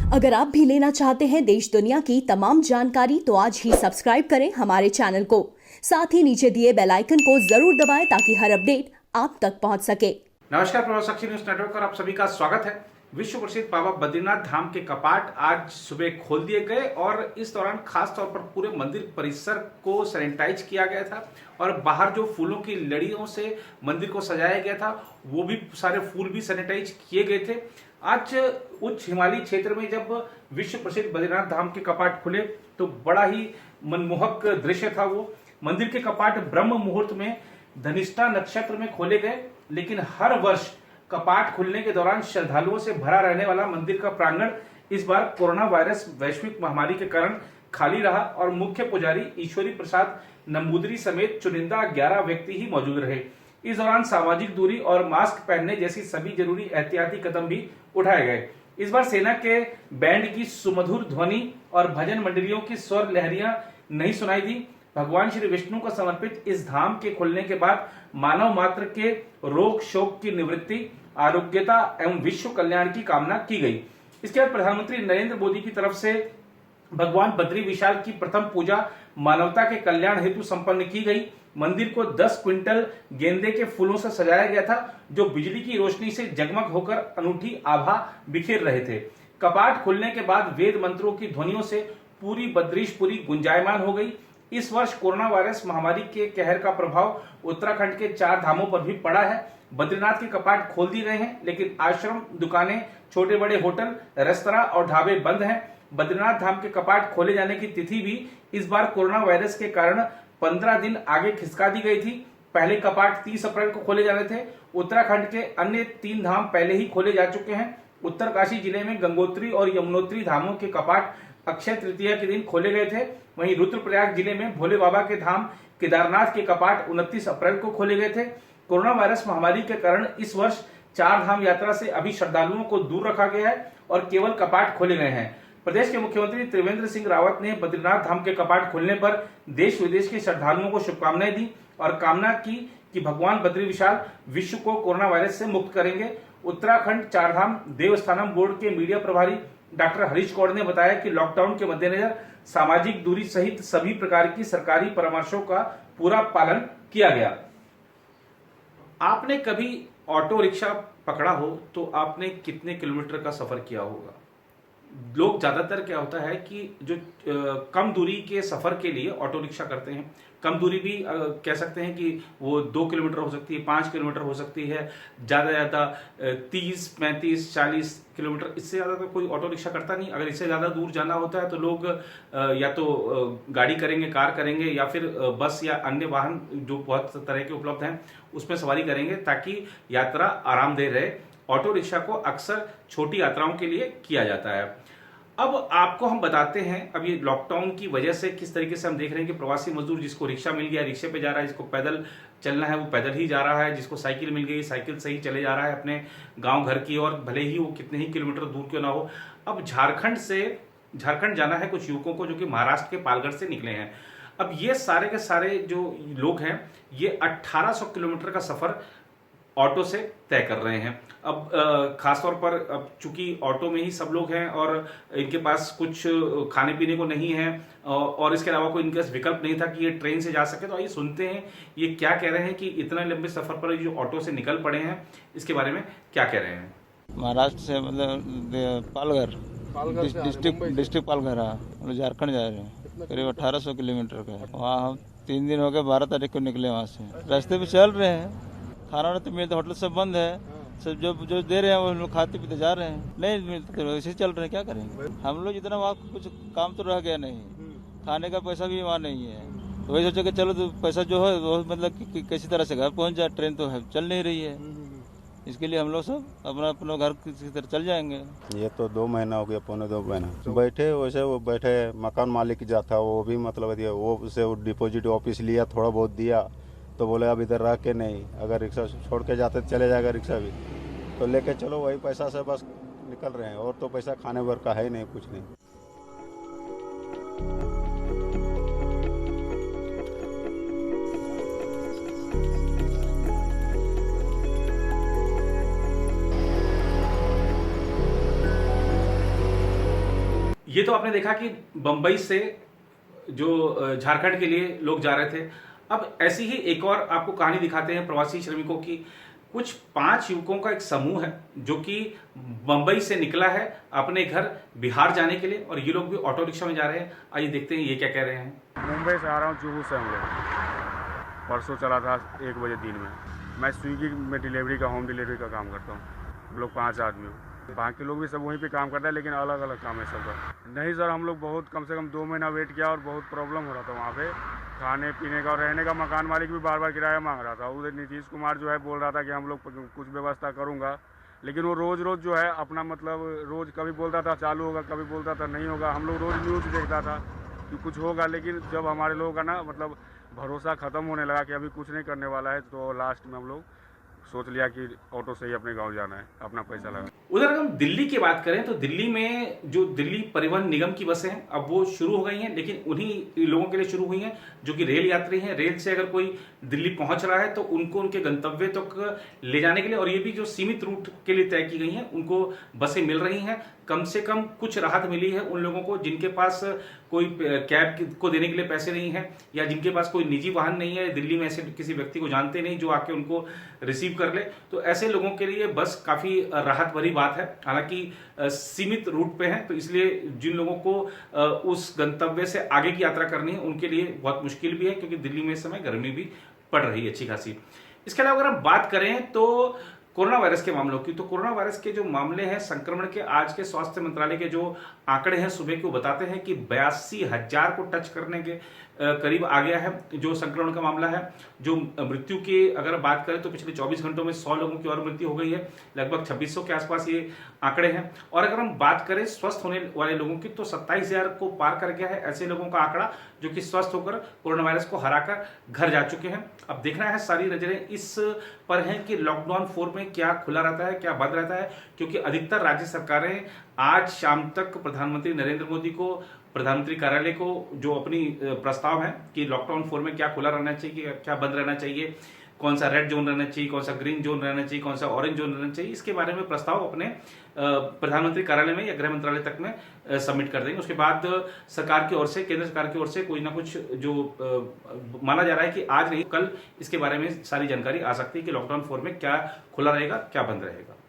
अगर आप भी लेना चाहते हैं देश दुनिया की तमाम जानकारी तो आज ही सब्सक्राइब करें हमारे चैनल को। साथ ही नीचे दिए बेल आइकन को जरूर दबाएं ताकि हर अपडेट आप तक पहुंच सके। नमस्कार, प्रभाव साक्षी न्यूज नेटवर्क पर आप सभी का स्वागत है। विश्व प्रसिद्ध बाबा बद्रीनाथ धाम के कपाट आज सुबह खोल दिए गए और इस दौरान खास तौर पर पूरे मंदिर परिसर को सैनिटाइज किया गया था और बाहर जो फूलों की लड़ियों से मंदिर को सजाया गया था वो भी सारे फूल भी सैनिटाइज किए गए थे। आज उच्च हिमालयी क्षेत्र में जब विश्व प्रसिद्ध बद्रीनाथ धाम के कपाट खुले तो बड़ा ही मनमोहक दृश्य था। वो मंदिर के कपाट ब्रह्म मुहूर्त में धनिष्ठा नक्षत्र में खोले गए, लेकिन हर वर्ष कपाट खुलने के दौरान श्रद्धालुओं से भरा रहने वाला मंदिर का प्रांगण इस बार कोरोना वायरस वैश्विक महामारी के कारण खाली रहा और मुख्य पुजारी ईश्वरी प्रसाद नंबूदरी समेत चुनिंदा 11 व्यक्ति ही मौजूद रहे। इस दौरान सामाजिक दूरी और मास्क पहनने जैसी सभी जरूरी एहतियाती कदम भी उठाए गए। इस बार सेना के बैंड की सुमधुर ध्वनि और भजन मंडलियों की स्वर लहरियां नहीं सुनाई दी। भगवान श्री विष्णु को समर्पित इस धाम के खुलने के बाद मानव मात्र के रोग शोक की निवृत्ति, आरोग्यता एवं विश्व कल्याण की कामना की गई। इसके बाद प्रधानमंत्री नरेंद्र मोदी की तरफ से भगवान बद्री विशाल की प्रथम पूजा मानवता के कल्याण हेतु संपन्न की गई। मंदिर को 10 क्विंटल गेंदे के फूलों से सजाया गया था जो बिजली की रोशनी से जगमग होकर अनूठी आभा बिखेर रहे थे। कपाट खुलने के बाद वेद मंत्रों की ध्वनियों से पूरी बद्रीशपुरी गुंजायमान हो गई। इस वर्ष कोरोना वायरस महामारी के कहर का प्रभाव उत्तराखंड के 4 धामों पर भी पड़ा है। बद्रीनाथ के कपाट खोल दिए गए हैं, लेकिन आश्रम, दुकानें, छोटे बड़े होटल, रेस्तरां और ढाबे बंद हैं। बद्रीनाथ धाम के कपाट खोले जाने की तिथि भी इस बार कोरोना वायरस के कारण 15 दिन आगे खिसका दी गई थी। पहले कपाट 30 अप्रैल को खोले जाने थे। उत्तराखंड के अन्य 3 धाम पहले ही खोले जा चुके हैं। उत्तरकाशी जिले में गंगोत्री और यमुनोत्री धामों के कपाट अक्षय तृतीया के दिन खोले गए थे। वहीं रुद्रप्रयाग जिले में भोले बाबा के धाम केदारनाथ के कपाट 29 अप्रैल को खोले गए थे। कोरोना वायरस महामारी के कारण इस वर्ष 4 धाम यात्रा से अभी श्रद्धालुओं को दूर रखा गया है और केवल कपाट खोले गए हैं। प्रदेश के मुख्यमंत्री त्रिवेंद्र सिंह रावत ने बद्रीनाथ धाम के कपाट खुलने पर देश विदेश के श्रद्धालुओं को शुभकामनाएं दी और कामना की कि भगवान बद्री विशाल विश्व को कोरोना वायरस से मुक्त करेंगे। उत्तराखंड 4 धाम देवस्थानम बोर्ड के मीडिया प्रभारी डॉक्टर हरीश कौड़ ने बताया कि लॉकडाउन के मद्देनजर सामाजिक दूरी सहित सभी प्रकार की सरकारी परामर्शों का पूरा पालन किया गया। आपने कभी ऑटो रिक्शा पकड़ा हो तो आपने कितने किलोमीटर का सफर किया होगा? लोग ज्यादातर क्या होता है कि जो कम दूरी के सफर के लिए ऑटो रिक्शा करते हैं। कम दूरी भी कह सकते हैं कि वो 2 किलोमीटर हो सकती है, 5 किलोमीटर हो सकती है, ज्यादा 30, 35, 40 किलोमीटर, इससे ज्यादा तो कोई ऑटो रिक्शा करता नहीं। अगर इससे ज्यादा दूर जाना होता है तो लोग या तो गाड़ी करेंगे, कार करेंगे, या फिर बस या अन्य वाहन जो बहुत तरह के उपलब्ध हैं उसमें सवारी करेंगे ताकि यात्रा आरामदेह रहे। ऑटो रिक्शा को अक्सर छोटी यात्राओं के लिए किया जाता है। अब आपको हम बताते हैं अब ये लॉकडाउन की वजह से किस तरीके से हम देख रहे हैं कि प्रवासी मजदूर, जिसको रिक्शा मिल गया रिक्शे पे जा रहा है, जिसको पैदल चलना है वो पैदल ही जा रहा है, जिसको साइकिल मिल गई साइकिल से ही चले जा रहा है अपने गांव घर की ओर, भले ही वो कितने ही किलोमीटर दूर क्यों ना हो। अब झारखंड जाना है कुछ युवकों को जो कि महाराष्ट्र के पालघर से निकले हैं। अब ये सारे के सारे जो लोग हैं ये 1800 किलोमीटर का सफर ऑटो से तय कर रहे हैं। अब खासतौर पर अब चूंकि ऑटो में ही सब लोग हैं और इनके पास कुछ खाने पीने को नहीं है और इसके अलावा कोई इनके पास विकल्प नहीं था कि ये ट्रेन से जा सके, तो आइए सुनते हैं ये क्या कह रहे हैं कि इतने लंबे सफर पर जो ऑटो से निकल पड़े हैं इसके बारे में क्या कह रहे हैं। महाराष्ट्र से मतलब पालघर डिस्ट्रिक्ट पालघर है, मतलब झारखंड जा रहे हैं। करीब 1800 किलोमीटर का है। वहाँ हम 3 दिन हो गए, 12 तारीख को निकले वहाँ से। रास्ते पे चल रहे हैं, खाना वाना तो मिलता, होटल सब बंद है, सब जो दे रहे हैं वो लोग खाते पीते जा रहे हैं, नहीं मिलते तो ऐसे चल रहे हैं, क्या करेंगे हम लोग। इतना वहाँ कुछ काम तो रह गया नहीं, खाने का पैसा भी वहाँ नहीं है, तो वही सोचा कि चलो तो पैसा जो है वो मतलब किसी तरह से घर पहुँच जाए, ट्रेन तो है चल नहीं रही है, इसके लिए हम लोग सब अपना घर किसी तरह चल जाएंगे। ये तो 2 महीना हो गया, 1.25 महीना बैठे। वैसे वो बैठे मकान मालिक जा था वो भी मतलब दिया, वो उसे डिपॉजिट वापस लिया, थोड़ा बहुत दिया तो बोले अब इधर रह के नहीं, अगर रिक्शा छोड़ के जाते चले जाएगा रिक्शा भी, तो लेके चलो वही पैसा से बस निकल रहे हैं, और तो पैसा खाने भर का है नहीं, कुछ नहीं। ये तो आपने देखा कि बंबई से जो झारखंड के लिए लोग जा रहे थे। अब ऐसी ही एक और आपको कहानी दिखाते हैं प्रवासी श्रमिकों की। कुछ 5 युवकों का एक समूह है जो कि बंबई से निकला है अपने घर बिहार जाने के लिए, और ये लोग भी ऑटो रिक्शा में जा रहे हैं। आइए देखते हैं ये क्या कह रहे हैं। मुंबई से आ रहा हूँ, जुहू से हम लोग। परसों चला था 1 बजे दिन में। मैं स्विगी में डिलीवरी का, होम डिलीवरी का काम करता हूँ। हम लोग 5 आदमी हूँ। बाकी लोग भी सब वहीं पे काम करता है, लेकिन अलग अलग काम है सबका। नहीं सर, हम लोग बहुत कम से कम 2 महीना वेट किया और बहुत प्रॉब्लम हो रहा था वहाँ पे खाने पीने का और रहने का। मकान मालिक भी बार बार किराया मांग रहा था। उधर नीतीश कुमार जो है बोल रहा था कि हम लोग कुछ व्यवस्था करूँगा, लेकिन वो रोज़ जो है अपना मतलब रोज़ कभी बोलता था चालू होगा, कभी बोलता था नहीं होगा। हम लोग रोज़ न्यूज़ देखता था कि कुछ होगा, लेकिन जब हमारे लोगों का ना मतलब भरोसा ख़त्म होने लगा कि अभी कुछ नहीं करने वाला है, तो लास्ट में हम लोग सोच लिया कि ऑटो से ही अपने गांव जाना है, अपना पैसा लगा। उधर अगर हम दिल्ली की बात करें तो दिल्ली में जो दिल्ली परिवहन निगम की बसें हैं अब वो शुरू हो गई हैं, लेकिन उन्हीं लोगों के लिए शुरू हुई हैं जो कि रेल यात्री हैं। रेल से अगर कोई दिल्ली पहुंच रहा है तो उनको उनके गंतव्य तक ले जाने के लिए, और ये भी जो सीमित रूट के लिए तय की गई हैं, उनको बसें मिल रही हैं। कम से कम कुछ राहत मिली है उन लोगों को जिनके पास कोई कैब को देने के लिए पैसे नहीं है, या जिनके पास कोई निजी वाहन नहीं है, दिल्ली में ऐसे किसी व्यक्ति को जानते नहीं जो आके उनको रिसीव कर ले। तो ऐसे लोगों के लिए बस काफी राहत भरी बात है। हालांकि सीमित रूट पे है, तो इसलिए जिन लोगों को उस गंतव्य से आगे की यात्रा करनी है उनके लिए बहुत मुश्किल भी है, क्योंकि दिल्ली में इस समय गर्मी भी पड़ रही है अच्छी खासी। इसके अलावा अगर हम बात करें तो कोरोना वायरस के मामलों की, तो कोरोना वायरस के जो मामले हैं संक्रमण के, आज के स्वास्थ्य मंत्रालय के जो आंकड़े हैं सुबह के, वो बताते हैं कि 82,000 को टच करने के करीब आ गया है जो संक्रमण का मामला है। जो मृत्यु की अगर बात करें तो पिछले 24 घंटों में 100 लोगों की और मृत्यु हो गई है, लगभग 2600 के आसपास ये आंकड़े हैं। और अगर हम बात करें स्वस्थ होने वाले लोगों की तो 27,000 को पार कर गया है ऐसे लोगों का आंकड़ा जो कि स्वस्थ होकर कोरोना वायरस को हराकर घर जा चुके हैं। अब देखना है, सारी नजरें इस पर हैं कि लॉकडाउन 4 में क्या खुला रहता है, क्या बंद रहता है, क्योंकि अधिकतर राज्य सरकारें आज शाम तक प्रधानमंत्री नरेंद्र मोदी को, प्रधानमंत्री कार्यालय को जो अपनी प्रस्ताव है कि लॉकडाउन 4 में क्या खुला रहना चाहिए, क्या बंद रहना चाहिए, कौन सा रेड जोन रहना चाहिए, कौन सा ग्रीन जोन रहना चाहिए, कौन सा ऑरेंज जोन रहना चाहिए, इसके बारे में प्रस्ताव अपने प्रधानमंत्री कार्यालय में या गृह मंत्रालय तक में सबमिट कर देंगे। उसके बाद सरकार की ओर से, केंद्र सरकार की ओर से कोई ना कुछ जो माना जा रहा है कि आज नहीं कल इसके बारे में सारी जानकारी आ सकती है कि लॉकडाउन 4 में क्या खुला रहेगा, क्या बंद रहेगा।